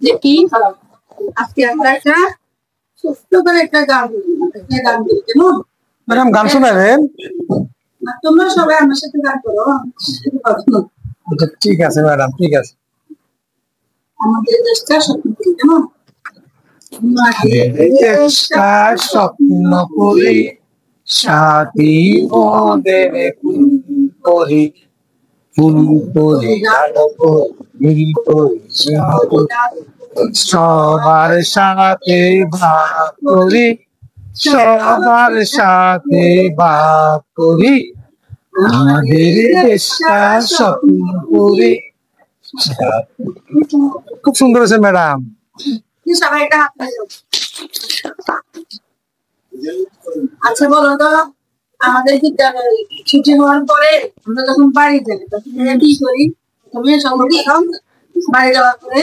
যে কি আজকে আমরা একটা সুস্থ করে একটা গান বলি কেমন? ম্যাডাম গান শোনাবেন? তোমরা সবাই আমার সাথে গান করো। আচ্ছা ঠিক আছে ম্যাডাম, ঠিক আছে। আমাদের দেশটা স্বপ্ন করি কেমন? দেশটা স্বপ্ন করি, সাথী ওদের করি, ফুল করি, সবার সাথে ভাগ করি, সবার সাথে ভাগ করি, আমাদের দেশটা স্বপ্ন করি। খুব সুন্দর আছে ম্যাডাম। সবাই একটা হাত মিলাও। আচ্ছা বলো তো, আমাদের বিদ্যালয়ে ছুটি হওয়ার পরে আমরা যখন বাড়ি যাই তখন কি করি? তুমি সর্বপ্রথম বাড়ি যাওয়ার পরে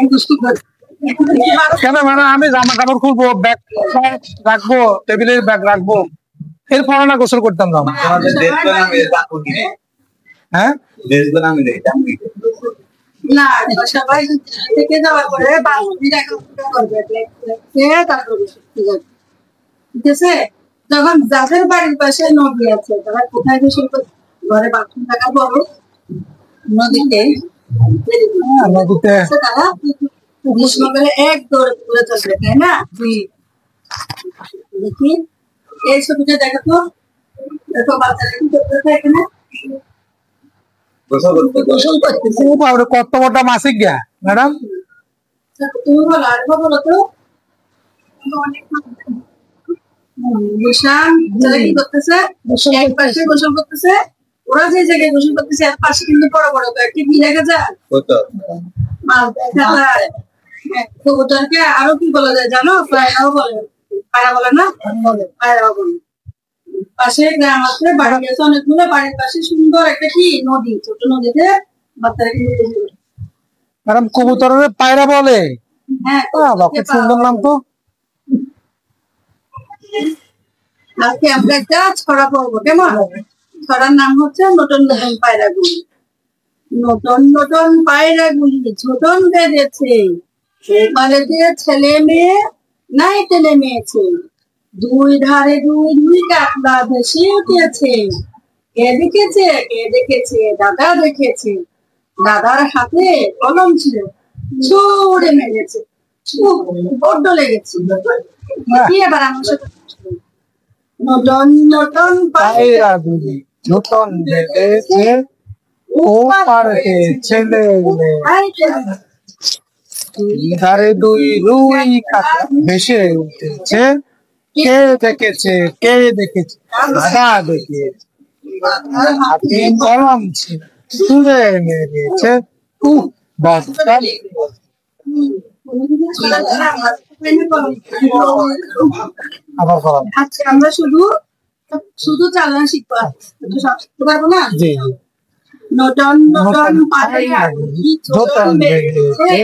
কিন্তু সকাল কেন ম্যাডাম? আমি জামা কাপড় খুলবো, ব্যাগ রাখবো, টেবিলের ব্যাগ রাখবো, এরপর না গোসল করতাম না। হ্যাঁ না, সবাই থেকে যাওয়ার পরে ঠিক আছে। যখন যাদের বাড়ির পাশে নদী আছে তারা কোথায় গোসল করবে? ঘরে বাথরুম থাকা বড় নদীতে তারা গ্রীষ্মকালে এক দৌড়ে পুকুরে চলবে, তাই না? দেখি এই ছবিটা দেখো তো, দেখো বাচ্চারা কি করতেছে এখানে? গোসল করতেছে। কত বড় মাসিক গা ম্যাডাম? তুমি বলো, আর বলো তো। কি করতেছে? এক পাশে গোসল করতেছে। ওরা যে জায়গায় গোসল করতেছে এক পাশে কিন্তু বড় বড় কয়েকটি কি দেখা যায়? মাছ দেখা যায়। কবুতরকে আরো কি বলা যায় জানো? পায়রাও বলে। পায়রা বলে না? পায়রাও বলে। পাশে গ্রাম আছে, বাড়ি আছে অনেকগুলো, বাড়ির পাশে সুন্দর একটা কি নদী, ছোট নদীতে বাচ্চারা কিন্তু ম্যাডাম কবুতরের পায়রা বলে? হ্যাঁ, খুব সুন্দর নাম তো। আজকে আমরা একটা ছড়া পড়বো কেমন? ছড়ার নাম হচ্ছে নতুন নতুন পায়রাগুলি। নতুন নতুন পায়রাগুলি ছোটন বেঁধেছে, বাড়িতে ছেলে মেয়ে নাই ছেলে মেয়েছে, দুই ধারে দুই দুই কাতলা ভেসে উঠেছে। কে দেখেছে? কে দেখেছে? দাদা দেখেছে। দাদার হাতে কলম ছিল, ছুড়ে মেরেছে, বড্ড লেগেছে। কি এবার আমার সাথে নতুন নতুন পায়রাগুলি নতুন বেঁধেছে, ও পারে ছেলে ধারে দুই রুই কাতলা ভেসে উঠেছে। কে দেখেছে? কে দেখেছে? দাদা দেখেছে। হাতে কলম ছিল, ছুঁড়ে মেরেছে, আচ্ছা আমরা শুধু শুধু চালান শিখবো, শিখতে পারবো না। নতুন নতুন পায়রাগুলি ছোটন বেঁধেছে,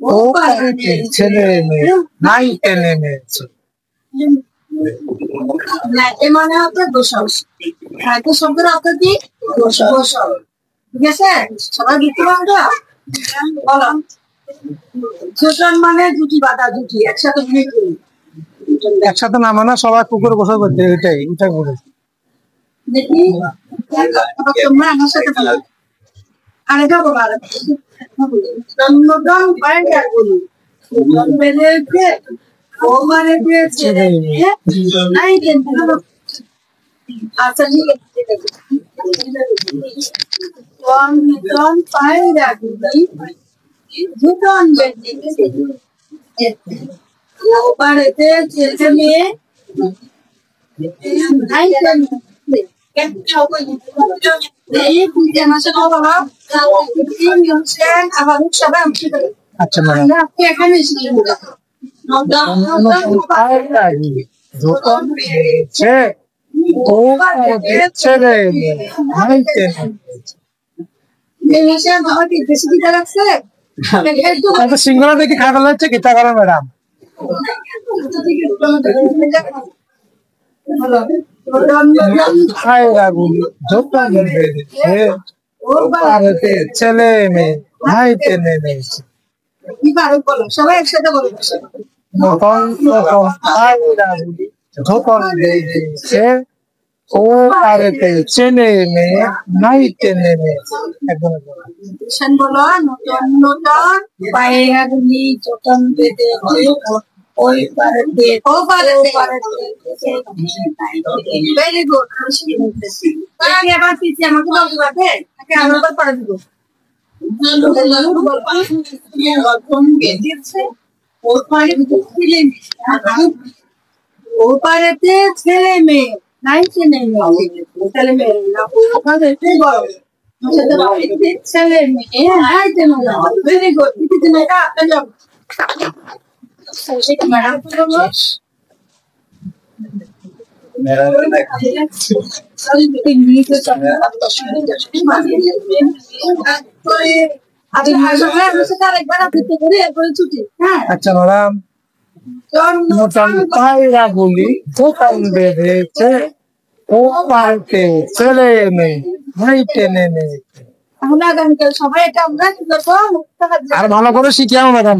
ও পারে ছেলে মেয়ে নাই ছেলে মেয়েছে। মানে হচ্ছে গোসল। শব্দের অর্থ কি? গোসল। ঠিক আছে, সবাই বুঝতে পারছো? বলো। গোসল মানে জুটি বাঁধা, জুটি একসাথে একসাথে নামে না, সবাই পুকুরে গোসল করতে, এটাই বলে। দেখি তোমরা আমার সাথে বলো। আরেকটা বলো, নতুন পায়রাগুলি বেঁধেছে, ও মানে পেয়েছে। আচ্ছা ঠিক আছে, নতুন পায়রাগুলি দুজন বেঁধেছে, ও পারেতে ছেলে মেয়ে আচ্ছা ম্যাডাম, এখানে সিঙ্গলা দেখি খাওয়া যাচ্ছে কি তা করো ম্যাডাম? ও পারেতে ছেলে মেয়ে নাই টেনে নিয়েছে কি পারো বলো, সবাই একসাথে বলো। নতুন নতুন পায়রাগুলি যখন বেরিয়েছে ও পারেতে ছেলে মেয়ে নাই টেনে নিয়েছে একদম ঈশান বলো, নতুন নতুন পায়রাগুলি যখন বেঁধেছে ওই পারেতে ও পারেতে। Very good. আবার পিছিয়ে আমাকে বলতে পারবে নাকি আমি আবার পড়া দিব? যখন বেঁধেছে ওর পারেতে ছেলে মেয়ে, ও পারেতে ছেলে মেয়ে নাই ছেলে মেয়ে, ছেলে মেয়ে না ও পারেতে বড় ছেলে মেয়ে নাই ছেলে মেয়ে। Very good. কিছু না এটা যাও সেটা ম্যাডাম বলবো। আচ্ছা ম্যাডাম নতুন পায়রাগুলি যখন বেরিয়েছে ও পারেতে ছেলে মেয়ে নাই টেনে নিয়েছে আগামীকাল সবাই এটা আমরা কি করবো? আর ভালো করে শিখিয়াও ম্যাডাম